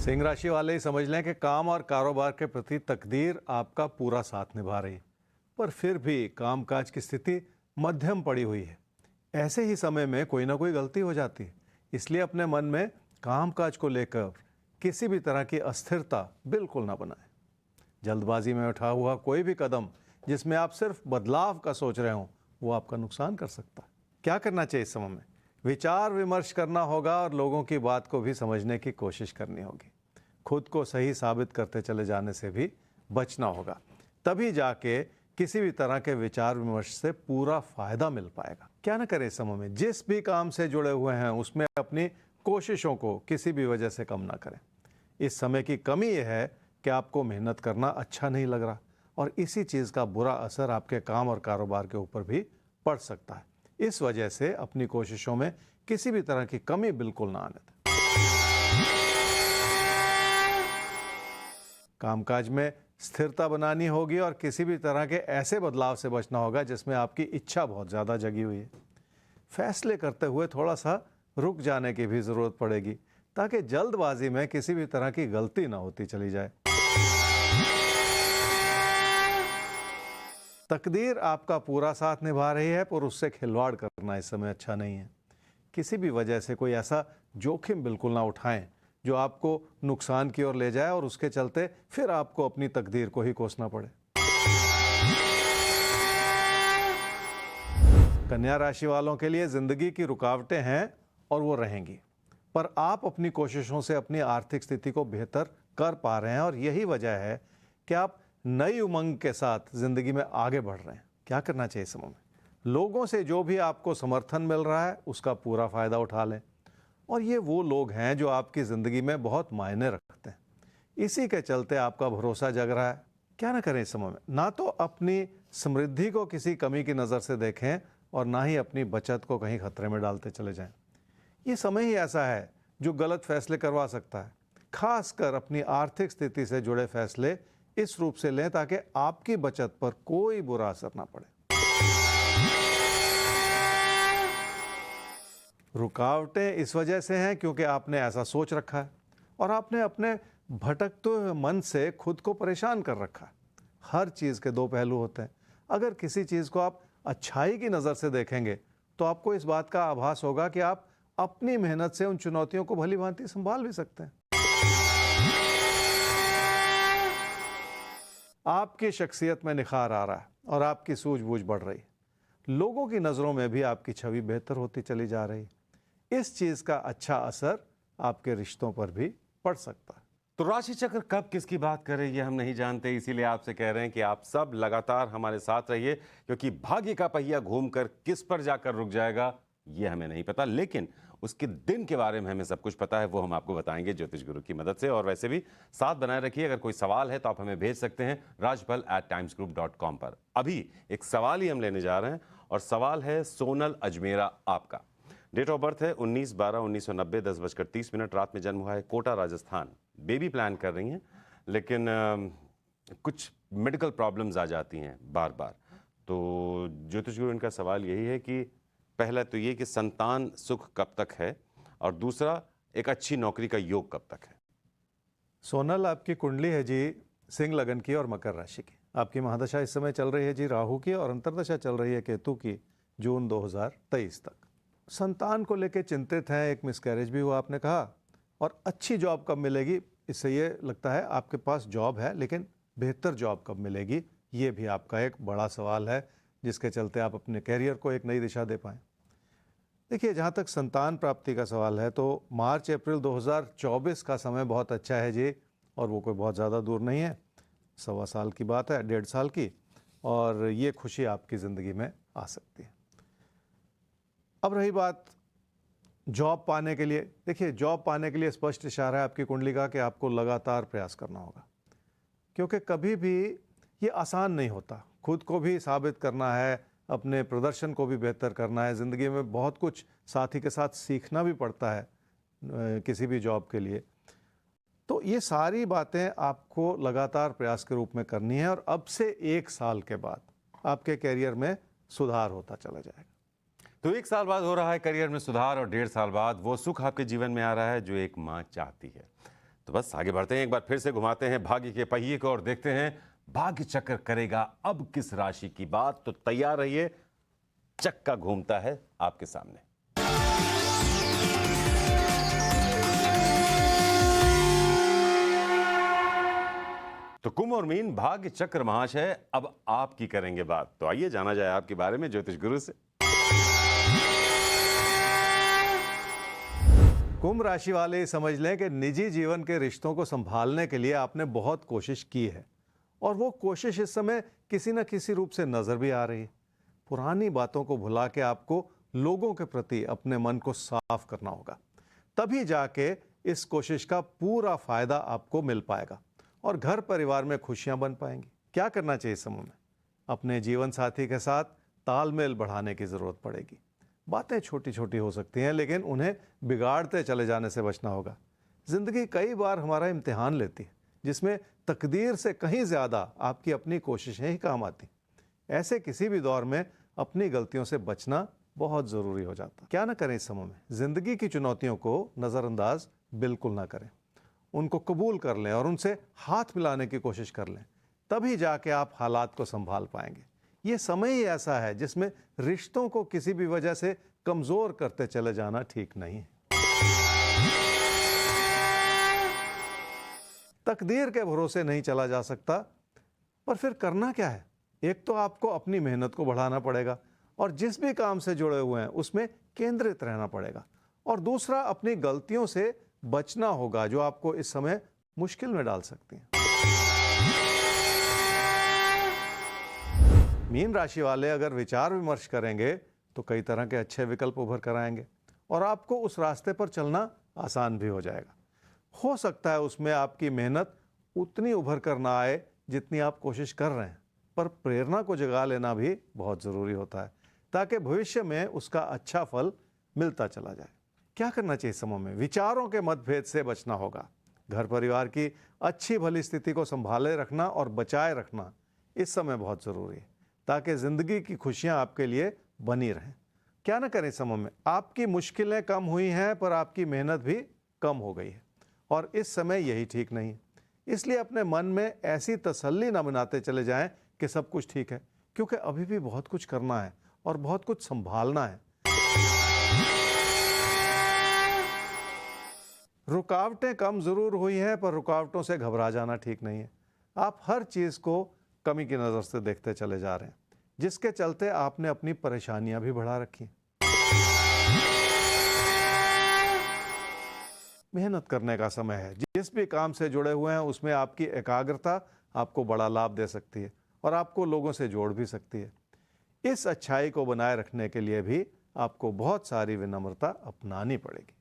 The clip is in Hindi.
सिंह राशि वाले ही समझ लें कि काम और कारोबार के प्रति तकदीर आपका पूरा साथ निभा रही है, पर फिर भी कामकाज की स्थिति मध्यम पड़ी हुई है। ऐसे ही समय में कोई ना कोई गलती हो जाती है, इसलिए अपने मन में कामकाज को लेकर किसी भी तरह की अस्थिरता बिल्कुल ना बनाएं। जल्दबाजी में उठा हुआ कोई भी कदम जिसमें आप सिर्फ बदलाव का सोच रहे हो, वो आपका नुकसान कर सकता है। क्या करना चाहिए इस समय में? विचार विमर्श करना होगा और लोगों की बात को भी समझने की कोशिश करनी होगी। खुद को सही साबित करते चले जाने से भी बचना होगा, तभी जाके किसी भी तरह के विचार विमर्श से पूरा फायदा मिल पाएगा। क्या ना करें इस समय में? जिस भी काम से जुड़े हुए हैं उसमें अपनी कोशिशों को किसी भी वजह से कम ना करें। इस समय की कमी यह है कि आपको मेहनत करना अच्छा नहीं लग रहा और इसी चीज़ का बुरा असर आपके काम और कारोबार के ऊपर भी पड़ सकता है। इस वजह से अपनी कोशिशों में किसी भी तरह की कमी बिल्कुल ना आने दें। कामकाज में स्थिरता बनानी होगी और किसी भी तरह के ऐसे बदलाव से बचना होगा जिसमें आपकी इच्छा बहुत ज़्यादा जगी हुई है। फैसले करते हुए थोड़ा सा रुक जाने की भी ज़रूरत पड़ेगी, ताकि जल्दबाजी में किसी भी तरह की गलती ना होती चली जाए। तकदीर आपका पूरा साथ निभा रही है, पर उससे खिलवाड़ करना इस समय अच्छा नहीं है। किसी भी वजह से कोई ऐसा जोखिम बिल्कुल ना उठाएं जो आपको नुकसान की ओर ले जाए और उसके चलते फिर आपको अपनी तकदीर को ही कोसना पड़े। कन्या राशि वालों के लिए जिंदगी की रुकावटें हैं और वो रहेंगी, पर आप अपनी कोशिशों से अपनी आर्थिक स्थिति को बेहतर कर पा रहे हैं और यही वजह है कि आप नई उमंग के साथ जिंदगी में आगे बढ़ रहे हैं। क्या करना चाहिए इस समय में? लोगों से जो भी आपको समर्थन मिल रहा है उसका पूरा फायदा उठा लें, और ये वो लोग हैं जो आपकी ज़िंदगी में बहुत मायने रखते हैं। इसी के चलते आपका भरोसा जग रहा है। क्या ना करें इस समय में? ना तो अपनी समृद्धि को किसी कमी की नज़र से देखें और ना ही अपनी बचत को कहीं खतरे में डालते चले जाएं। ये समय ही ऐसा है जो गलत फैसले करवा सकता है। खासकर अपनी आर्थिक स्थिति से जुड़े फैसले इस रूप से लें ताकि आपकी बचत पर कोई बुरा असर ना पड़े। रुकावटें इस वजह से हैं क्योंकि आपने ऐसा सोच रखा है और आपने अपने भटकते हुए मन से खुद को परेशान कर रखा है। हर चीज़ के दो पहलू होते हैं। अगर किसी चीज़ को आप अच्छाई की नज़र से देखेंगे तो आपको इस बात का आभास होगा कि आप अपनी मेहनत से उन चुनौतियों को भली भांति संभाल भी सकते हैं। आपकी शख्सियत में निखार आ रहा है और आपकी सूझबूझ बढ़ रही है। लोगों की नज़रों में भी आपकी छवि बेहतर होती चली जा रही है। इस चीज़ का अच्छा असर आपके रिश्तों पर भी पड़ सकता है। तो राशि चक्र कब किसकी बात करे ये हम नहीं जानते, इसीलिए आपसे कह रहे हैं कि आप सब लगातार हमारे साथ रहिए, क्योंकि भाग्य का पहिया घूमकर किस पर जाकर रुक जाएगा ये हमें नहीं पता, लेकिन उसके दिन के बारे में हमें सब कुछ पता है। वो हम आपको बताएंगे ज्योतिष गुरु की मदद से। और वैसे भी साथ बनाए रखिए। अगर कोई सवाल है तो आप हमें भेज सकते हैं rajpal@timesgroup.com पर। अभी एक सवाल ही हम लेने जा रहे हैं और सवाल है सोनल अजमेरा आपका। डेट ऑफ बर्थ है 19/12/1990, 10:30 रात में जन्म हुआ है, कोटा राजस्थान। बेबी प्लान कर रही हैं, लेकिन कुछ मेडिकल प्रॉब्लम्स आ जाती हैं बार बार। तो ज्योतिष गुरु इनका सवाल यही है कि पहला तो ये कि संतान सुख कब तक है, और दूसरा एक अच्छी नौकरी का योग कब तक है। सोनल, आपकी कुंडली है जी सिंह लगन की और मकर राशि की। आपकी महादशा इस समय चल रही है जी राहु की, और अंतरदशा चल रही है केतु की जून 2023 तक। संतान को लेकर चिंतित हैं, एक मिसकैरेज भी हुआ आपने कहा, और अच्छी जॉब कब मिलेगी, इससे ये लगता है आपके पास जॉब है, लेकिन बेहतर जॉब कब मिलेगी ये भी आपका एक बड़ा सवाल है, जिसके चलते आप अपने कैरियर को एक नई दिशा दे पाएँ। देखिए, जहाँ तक संतान प्राप्ति का सवाल है तो मार्च अप्रैल 2024 का समय बहुत अच्छा है जी, और वो कोई बहुत ज़्यादा दूर नहीं है, 1.25 साल की बात है, 1.5 साल की, और ये खुशी आपकी ज़िंदगी में आ सकती है। अब रही बात जॉब पाने के लिए, देखिए जॉब पाने के लिए स्पष्ट इशारा है आपकी कुंडली का कि आपको लगातार प्रयास करना होगा, क्योंकि कभी भी ये आसान नहीं होता। खुद को भी साबित करना है, अपने प्रदर्शन को भी बेहतर करना है। ज़िंदगी में बहुत कुछ साथी के साथ सीखना भी पड़ता है किसी भी जॉब के लिए। तो ये सारी बातें आपको लगातार प्रयास के रूप में करनी है, और अब से 1 साल के बाद आपके कैरियर में सुधार होता चला जाएगा। तो 1 साल बाद हो रहा है करियर में सुधार, और 1.5 साल बाद वो सुख आपके जीवन में आ रहा है जो एक माँ चाहती है। तो बस आगे बढ़ते हैं, एक बार फिर से घुमाते हैं भाग्य के पहिए को और देखते हैं भाग्य चक्र करेगा अब किस राशि की बात। तो तैयार रहिए, चक्का घूमता है आपके सामने। तो कुंभ और मीन भाग्य चक्र महाशय अब आपकी करेंगे बात। तो आइए जाना जाए आपके बारे में ज्योतिष गुरु से। कुंभ राशि वाले समझ लें कि निजी जीवन के रिश्तों को संभालने के लिए आपने बहुत कोशिश की है और वो कोशिश इस समय किसी न किसी रूप से नजर भी आ रही है। पुरानी बातों को भुला के आपको लोगों के प्रति अपने मन को साफ करना होगा, तभी जाके इस कोशिश का पूरा फायदा आपको मिल पाएगा और घर परिवार में खुशियां बन पाएंगी। क्या करना चाहिए इस समय में? अपने जीवन साथी के साथ तालमेल बढ़ाने की जरूरत पड़ेगी। बातें छोटी छोटी हो सकती हैं, लेकिन उन्हें बिगाड़ते चले जाने से बचना होगा। जिंदगी कई बार हमारा इम्तिहान लेती है, जिसमें तकदीर से कहीं ज्यादा आपकी अपनी कोशिशें ही काम आती। ऐसे किसी भी दौर में अपनी गलतियों से बचना बहुत जरूरी हो जाता। क्या ना करें इस समय में? जिंदगी की चुनौतियों को नजरअंदाज बिल्कुल ना करें, उनको कबूल कर लें और उनसे हाथ मिलाने की कोशिश कर लें, तभी जाके आप हालात को संभाल पाएंगे। ये समय ही ऐसा है जिसमें रिश्तों को किसी भी वजह से कमजोर करते चले जाना ठीक नहीं है। तकदीर के भरोसे नहीं चला जा सकता, पर फिर करना क्या है? एक तो आपको अपनी मेहनत को बढ़ाना पड़ेगा और जिस भी काम से जुड़े हुए हैं उसमें केंद्रित रहना पड़ेगा, और दूसरा अपनी गलतियों से बचना होगा जो आपको इस समय मुश्किल में डाल सकती हैं। मीन राशि वाले अगर विचार विमर्श करेंगे तो कई तरह के अच्छे विकल्प उभर कर आएंगे और आपको उस रास्ते पर चलना आसान भी हो जाएगा। हो सकता है उसमें आपकी मेहनत उतनी उभर कर ना आए जितनी आप कोशिश कर रहे हैं, पर प्रेरणा को जगा लेना भी बहुत ज़रूरी होता है ताकि भविष्य में उसका अच्छा फल मिलता चला जाए। क्या करना चाहिए इस समय में? विचारों के मतभेद से बचना होगा। घर परिवार की अच्छी भली स्थिति को संभाले रखना और बचाए रखना इस समय बहुत ज़रूरी है ताकि ज़िंदगी की खुशियां आपके लिए बनी रहें। क्या ना करें इस समय में? आपकी मुश्किलें कम हुई हैं पर आपकी मेहनत भी कम हो गई है और इस समय यही ठीक नहीं है। इसलिए अपने मन में ऐसी तसल्ली न बनाते चले जाएं कि सब कुछ ठीक है, क्योंकि अभी भी बहुत कुछ करना है और बहुत कुछ संभालना है। रुकावटें कम जरूर हुई हैं, पर रुकावटों से घबरा जाना ठीक नहीं है। आप हर चीज को कमी की नजर से देखते चले जा रहे हैं, जिसके चलते आपने अपनी परेशानियां भी बढ़ा रखी। मेहनत करने का समय है। जिस भी काम से जुड़े हुए हैं उसमें आपकी एकाग्रता आपको बड़ा लाभ दे सकती है और आपको लोगों से जोड़ भी सकती है। इस अच्छाई को बनाए रखने के लिए भी आपको बहुत सारी विनम्रता अपनानी पड़ेगी।